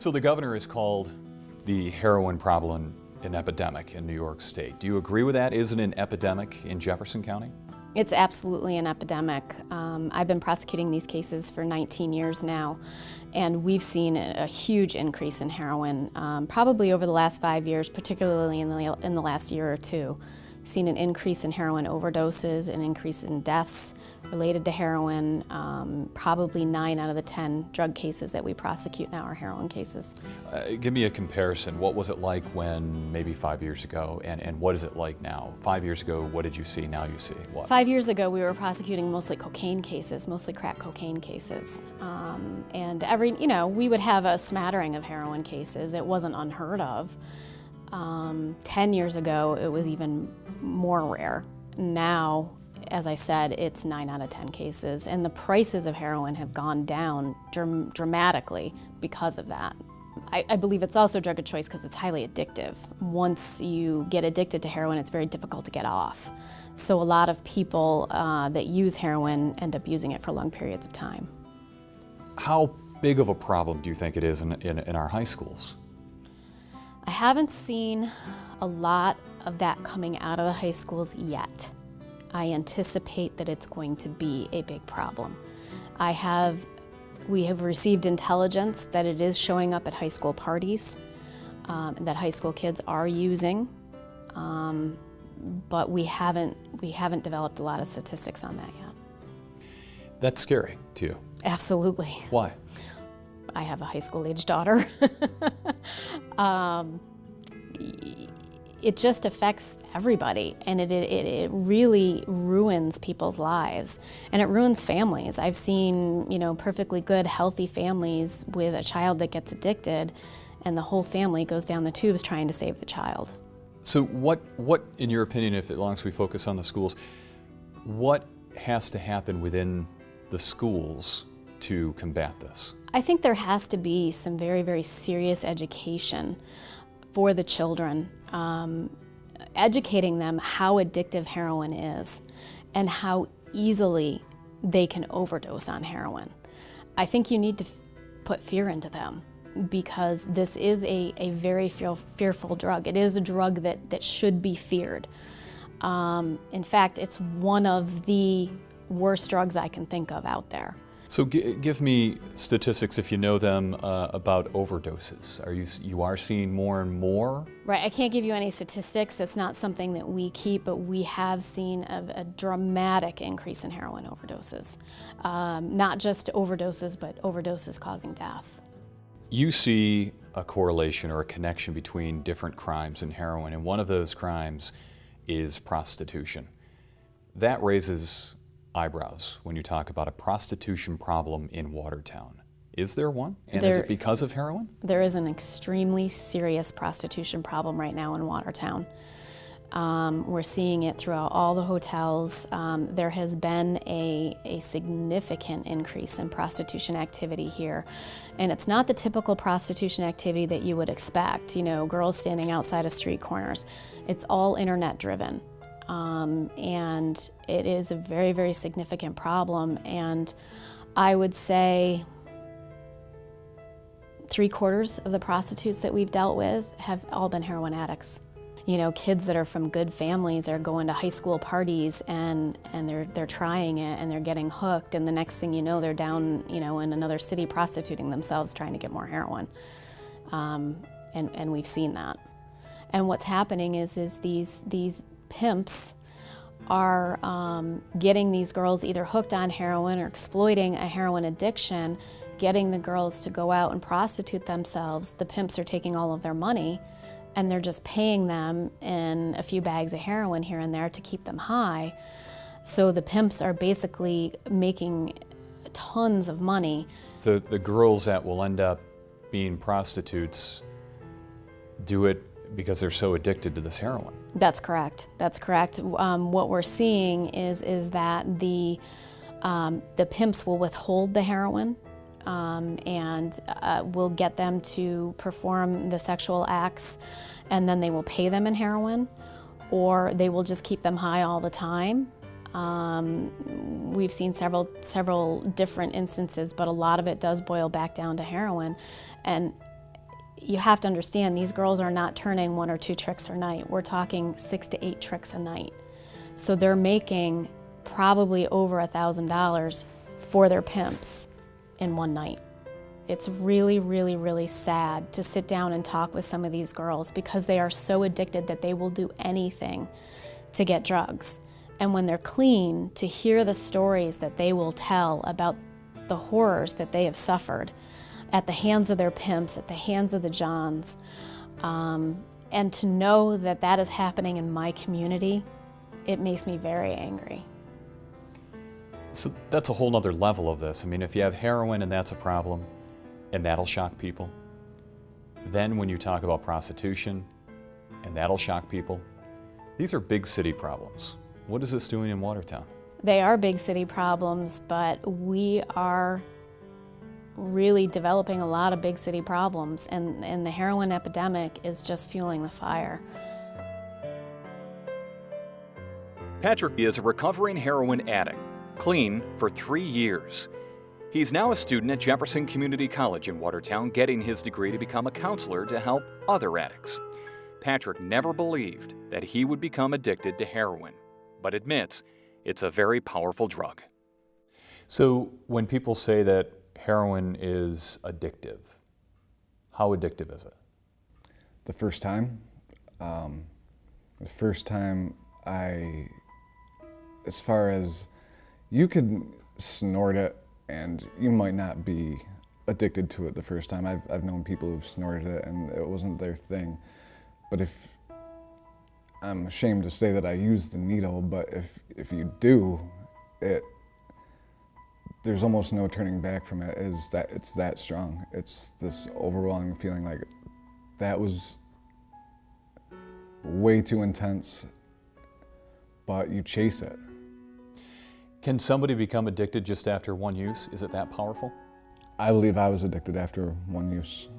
So the governor has called the heroin problem an epidemic in New York State. Do you agree with that? Is it an epidemic in Jefferson County? It's absolutely an epidemic. I've been prosecuting these cases for 19 years now, and we've seen a huge increase in heroin, probably over the last 5 years, particularly in the last year or two. We've seen an increase in heroin overdoses, an increase in deaths related to heroin. Probably 9 out of the 10 drug cases that we prosecute now are heroin cases. Give me a comparison. What was it like when maybe 5 years ago, and what is it like now? 5 years ago, what did you see? Now you see what? 5 years ago, we were prosecuting mostly cocaine cases, mostly crack cocaine cases. And we would have a smattering of heroin cases. It wasn't unheard of. 10 years ago, it was even more rare. Now, as I said, it's 9 out of 10 cases, and the prices of heroin have gone down dramatically because of that. I believe it's also a drug of choice because it's highly addictive. Once you get addicted to heroin, it's very difficult to get off. So a lot of people that use heroin end up using it for long periods of time. How big of a problem do you think it is in our high schools? I haven't seen a lot of that coming out of the high schools yet. I anticipate that it's going to be a big problem. We have received intelligence that it is showing up at high school parties, that high school kids are using, but we haven't developed a lot of statistics on that yet. That's scary to you? Absolutely. Why? I have a high school-age daughter. It just affects everybody, and it really ruins people's lives, and it ruins families. I've seen, perfectly good, healthy families with a child that gets addicted, and the whole family goes down the tubes trying to save the child. So what, in your opinion, as long as we focus on the schools, what has to happen within the schools to combat this? I think there has to be some very, very serious education for the children, educating them how addictive heroin is and how easily they can overdose on heroin. I think you need to put fear into them because this is a very fearful drug. It is a drug that should be feared. In fact, it's one of the worst drugs I can think of out there. So give me statistics, if you know them, about overdoses. You are seeing more and more? Right, I can't give you any statistics. It's not something that we keep, but we have seen a dramatic increase in heroin overdoses. Not just overdoses, but overdoses causing death. You see a correlation or a connection between different crimes and heroin, and one of those crimes is prostitution. That raises eyebrows when you talk about a prostitution problem in Watertown. Is there one? And is it because of heroin? There is an extremely serious prostitution problem right now in Watertown. We're seeing it throughout all the hotels. There has been a significant increase in prostitution activity here. And it's not the typical prostitution activity that you would expect, girls standing outside of street corners. It's all internet driven. And it is a very, very significant problem. And I would say 3/4 of the prostitutes that we've dealt with have all been heroin addicts. Kids that are from good families are going to high school parties and they're trying it and they're getting hooked, and the next thing you know, they're down, in another city prostituting themselves trying to get more heroin. And we've seen that. And what's happening is these pimps are getting these girls either hooked on heroin or exploiting a heroin addiction, getting the girls to go out and prostitute themselves. The pimps are taking all of their money and they're just paying them in a few bags of heroin here and there to keep them high. So the pimps are basically making tons of money. The girls that will end up being prostitutes do it because they're so addicted to this heroin. That's correct. That's correct. What we're seeing is that the pimps will withhold the heroin and will get them to perform the sexual acts, and then they will pay them in heroin, or they will just keep them high all the time. We've seen several different instances, but a lot of it does boil back down to heroin. And you have to understand these girls are not turning 1 or 2 tricks a night. We're talking 6 to 8 tricks a night. So they're making probably over $1,000 for their pimps in one night. It's really, really, really sad to sit down and talk with some of these girls because they are so addicted that they will do anything to get drugs. And when they're clean, to hear the stories that they will tell about the horrors that they have suffered at the hands of their pimps, at the hands of the Johns, and to know that that is happening in my community, it makes me very angry. So that's a whole nother level of this. I mean, if you have heroin and that's a problem, and that'll shock people, then when you talk about prostitution, and that'll shock people, these are big city problems. What is this doing in Watertown? They are big city problems, but we are really developing a lot of big city problems, and the heroin epidemic is just fueling the fire. Patrick is a recovering heroin addict, clean for 3 years. He's now a student at Jefferson Community College in Watertown, getting his degree to become a counselor to help other addicts. Patrick never believed that he would become addicted to heroin, but admits it's a very powerful drug. So when people say that heroin is addictive, how addictive is it? The first time as far as you could snort it and you might not be addicted to it the first time. I've known people who've snorted it and it wasn't their thing. But if, I'm ashamed to say that I used the needle, but if you do, there's almost no turning back from it. It's that strong. It's this overwhelming feeling like that was way too intense, but you chase it. Can somebody become addicted just after one use? Is it that powerful? I believe I was addicted after one use.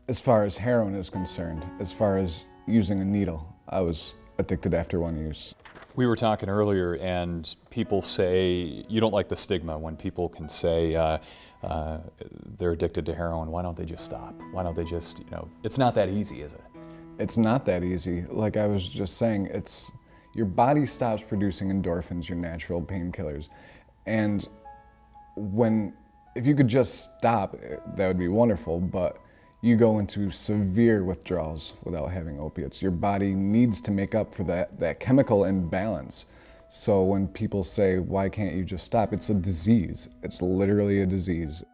As far as heroin is concerned, as far as using a needle, I was addicted after one use. We were talking earlier, and people say, you don't like the stigma when people can say they're addicted to heroin. Why don't they just stop? Why don't they just, it's not that easy, is it? It's not that easy. Like I was just saying, your body stops producing endorphins, your natural painkillers. And if you could just stop, that would be wonderful, but you go into severe withdrawals without having opiates. Your body needs to make up for that chemical imbalance. So when people say, why can't you just stop? It's a disease. It's literally a disease.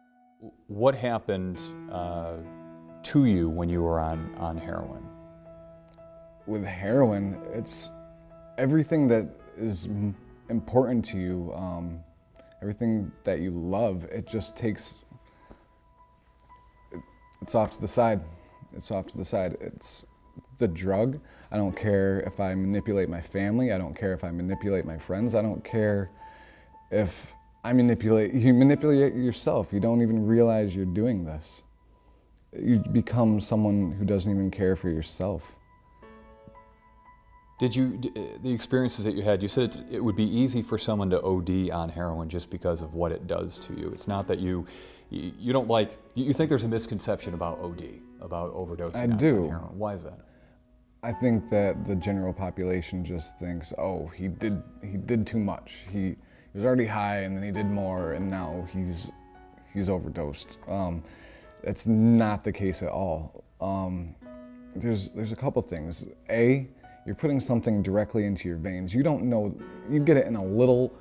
What happened to you when you were on heroin? With heroin, it's everything that is important to you, everything that you love, it just takes, it's off to the side. It's off to the side. It's the drug. I don't care if I manipulate my family. I don't care if I manipulate my friends. I don't care if you manipulate yourself. You don't even realize you're doing this. You become someone who doesn't even care for yourself. The experiences that you had, you said it would be easy for someone to OD on heroin just because of what it does to you. It's not that you don't like, you think there's a misconception about OD, about overdosing on heroin. Why is that? I think that the general population just thinks, oh, he did too much. He was already high and then he did more and now he's overdosed. It's not the case at all. There's a couple things. You're putting something directly into your veins. You don't know, you get it in a little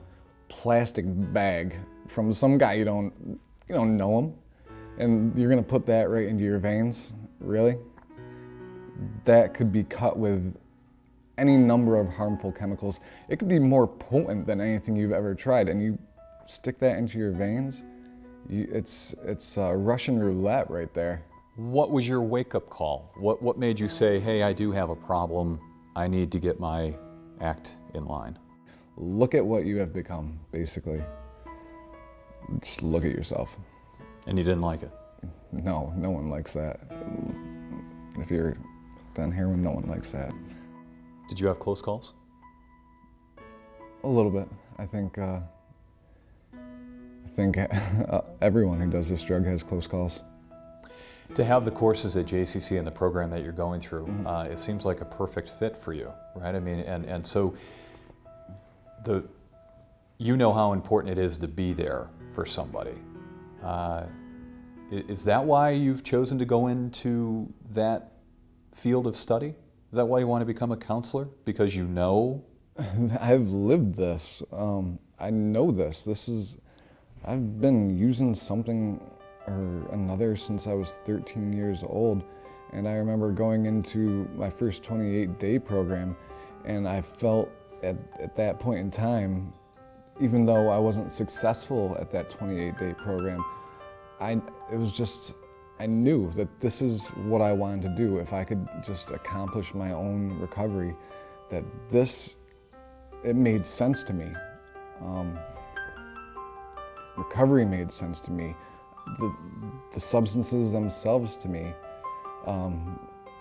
plastic bag from some guy you don't know him, and you're gonna put that right into your veins? Really? That could be cut with any number of harmful chemicals. It could be more potent than anything you've ever tried, and you stick that into your veins, it's Russian roulette right there. What was your wake-up call? What made you say, hey, I do have a problem, I need to get my act in line? Look at what you have become, basically. Just look at yourself. And you didn't like it? No, no one likes that. If you're on heroin, no one likes that. Did you have close calls? A little bit. I think everyone who does this drug has close calls. To have the courses at JCC and the program that you're going through, it seems like a perfect fit for you, right? I mean, and so you know how important it is to be there for somebody. Is that why you've chosen to go into that field of study? Is that why you want to become a counselor? Because you know? I've lived this. I know this. I've been using something or another since I was 13 years old. And I remember going into my first 28-day program, and I felt at that point in time, even though I wasn't successful at that 28-day program, I knew that this is what I wanted to do. If I could just accomplish my own recovery, that it made sense to me. Recovery made sense to me. The substances themselves to me,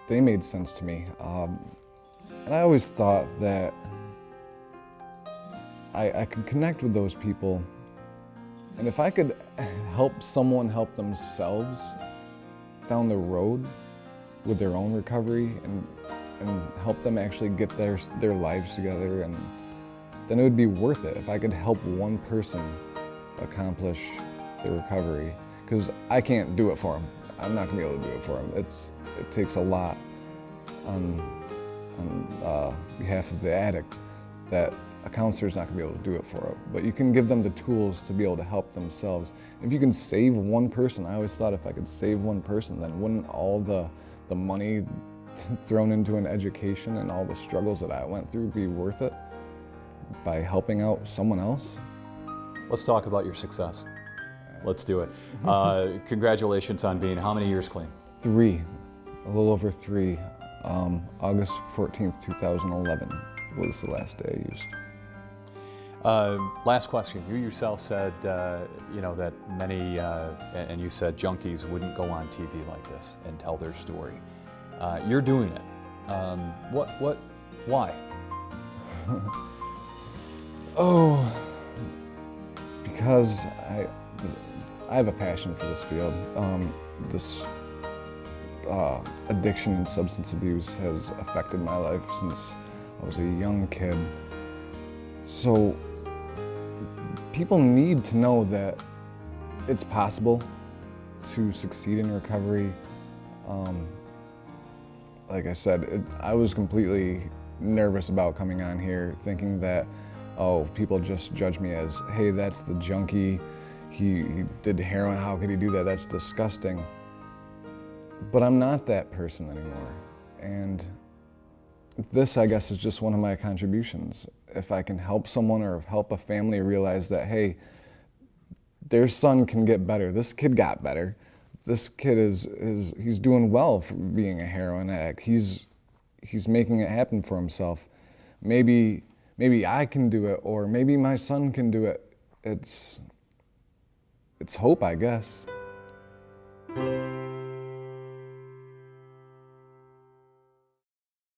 they made sense to me. And I always thought that I could connect with those people, and if I could help someone help themselves down the road with their own recovery and help them actually get their lives together, and then it would be worth it if I could help one person accomplish their recovery. Because I can't do it for them. I'm not gonna be able to do it for them. It takes a lot on behalf of the addict that a counselor's not gonna be able to do it for them. But you can give them the tools to be able to help themselves. If you can save one person, I always thought if I could save one person, then wouldn't all the money thrown into an education and all the struggles that I went through be worth it by helping out someone else? Let's talk about your success. Let's do it. Congratulations on being how many years clean? 3, a little over 3. August 14th, 2011 was the last day I used. Last question. You yourself said, that many, and you said junkies wouldn't go on TV like this and tell their story. You're doing it. Why? Because I have a passion for this field. This addiction and substance abuse has affected my life since I was a young kid. So people need to know that it's possible to succeed in recovery. Like I said, I was completely nervous about coming on here, thinking that, people just judge me as, hey, that's the junkie. He did heroin, how could he do that? That's disgusting. But I'm not that person anymore. And this, I guess, is just one of my contributions. If I can help someone or help a family realize that, hey, their son can get better. This kid got better. This kid he's doing well for being a heroin addict. He's making it happen for himself. Maybe I can do it, or maybe my son can do it. It's hope, I guess.